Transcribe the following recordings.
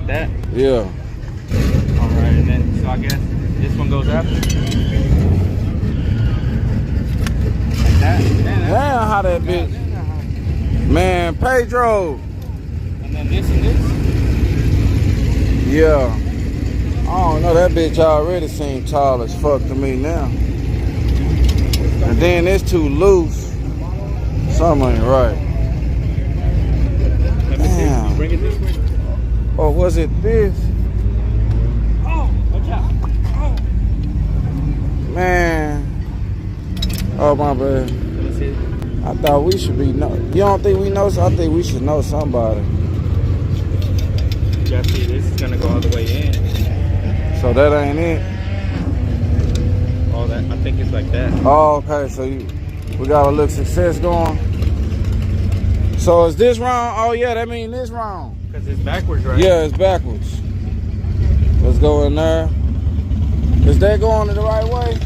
like that. Yeah. All right, and then so I guess this one goes after. Like that. Damn, how that bitch. Man, Pedro. And then this and this. Yeah. I don't know, that bitch already seemed tall as fuck to me now. And then it's too loose. Something ain't right. Damn. Bring it this way. Or was it this? Oh, watch out. Oh. Man. Oh, my bad. Let's see. I thought we should be know. You don't think we know? I think we should know somebody. You gotta see, this is gonna go all the way in. So that ain't it? All that, I think it's like that. Oh, okay. So we got a little success going. So is this wrong? Oh, yeah, that means this wrong. Because it's backwards, right? Yeah, it's backwards. Let's go in there. Is that going the right way?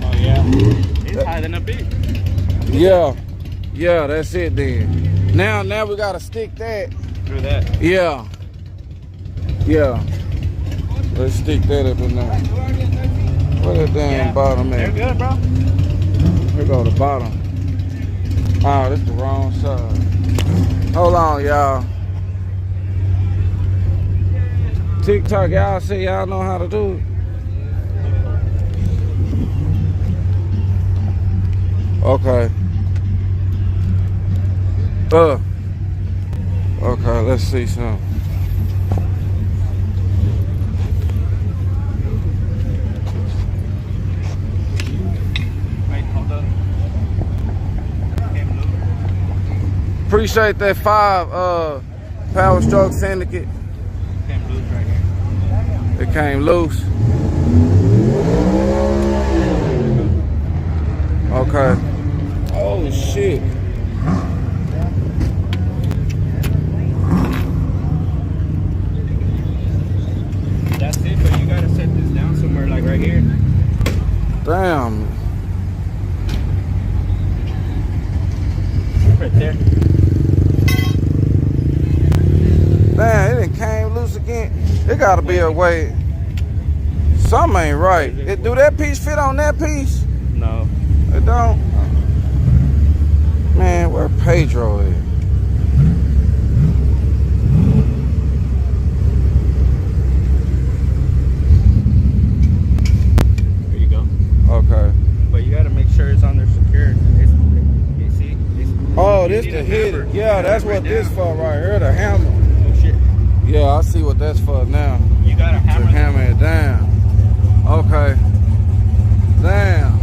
Oh, yeah. It's higher than a big. Yeah. Yeah, that's it then. Now we got to stick that. Through that. Yeah. Yeah. Let's stick that up in there. Where that damn bottom at? They're good, bro. Here go the bottom. Oh, this the wrong side. Hold on, y'all. TikTok, y'all see, y'all know how to do it. Okay. Okay, let's see some. Wait, hold up. Appreciate that 5 Power Stroke Syndicate. Came loose right here. It came loose. Okay. Oh shit. That's it, but you gotta set this down somewhere like right here. Damn. Right there. Damn, it done came loose again. It gotta be a way. Something ain't right. Do that piece fit on that piece? No. It don't? Man, where Pedro is? There you go. Okay. But you gotta make sure it's on there secure. You see? Oh, this the hit. Yeah, that's what this for right here, the hammer. Oh shit. Yeah, I see what that's for now. You gotta hammer. To hammer it down. Okay. Damn.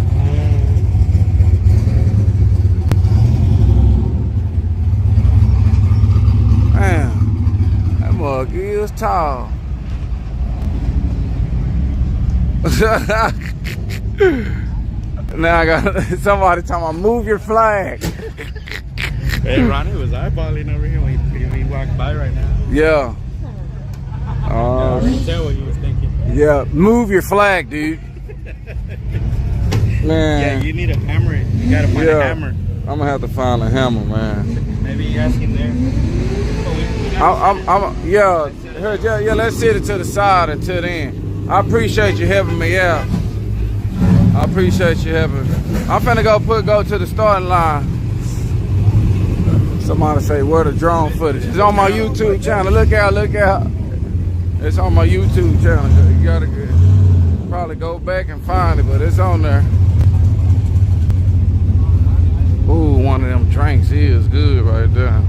Damn. That mug is tall. Now I got somebody talking about move your flag. Hey, Ronnie was eyeballing over here when he walked by right now. Yeah. I can tell what he was thinking. Yeah, move your flag, dude. Man. Yeah, you need to hammer it. You gotta find a hammer. I'm gonna have to find a hammer, man. Maybe you ask him there. Yeah, let's sit it to the side until then. I appreciate you helping me out. I appreciate you helping me. I'm finna go to the starting line. Somebody say, where the drone footage? It's on my YouTube channel. Look out, look out. It's on my YouTube channel. You gotta probably go back and find it, but it's on there. Ooh, one of them drinks is good right there.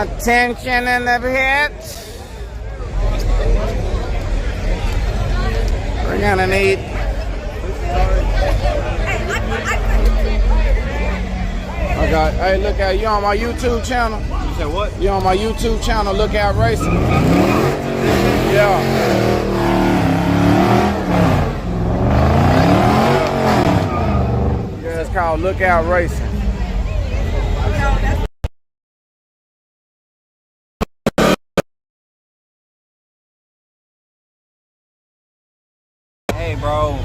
Attention in the pit. We're gonna need. got, hey, look at you on my YouTube channel. You said what? You on my YouTube channel, Lookout Racing? Yeah. Yeah, it's called Lookout Racing. Hey, bro.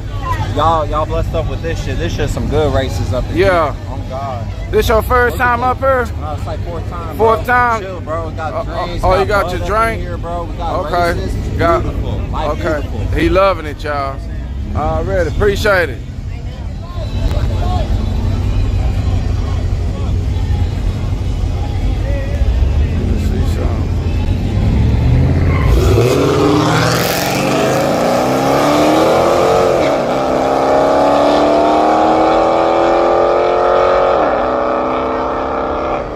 Y'all blessed up with this shit. This shit's some good races up here. Yeah. Oh God. This your first time up here? No, it's like fourth time. Fourth bro. time? Chill, bro. We got drinks. Oh, you got your bud drink? Here, bro. We got Okay. races. It's Got, beautiful. Like, okay. beautiful. He loving it, y'all. Already. Appreciate it. Let's see something.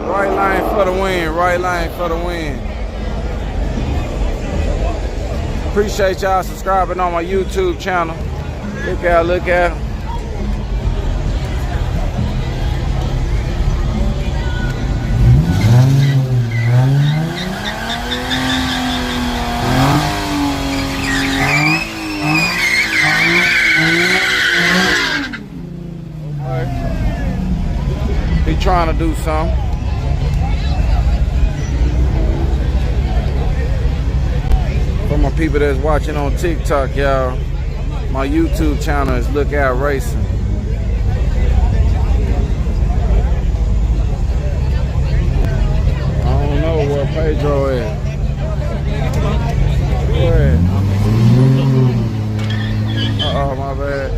Right lane for the win. Right lane for the win. Appreciate y'all subscribing on my YouTube channel. Look out, look out. He trying to do something. For my people that's watching on TikTok, y'all, my YouTube channel is Lookout Racing. I don't know where Pedro is. Where? Uh-oh, my bad.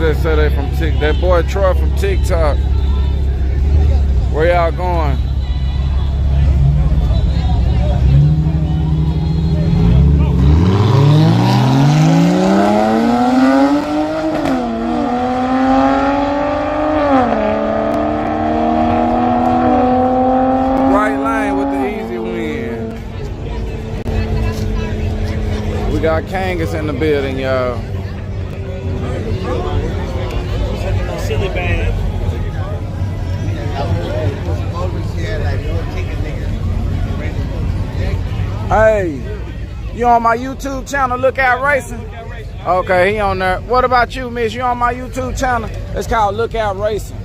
That say they from TikTok. That boy Troy from TikTok. Where y'all going? Right lane with the easy win. We got Kangas in the building, y'all. Silly bag. Hey, you on my YouTube channel, Lookout Racing? Okay, he on there. What about you, miss? You on my YouTube channel? It's called Lookout Racing.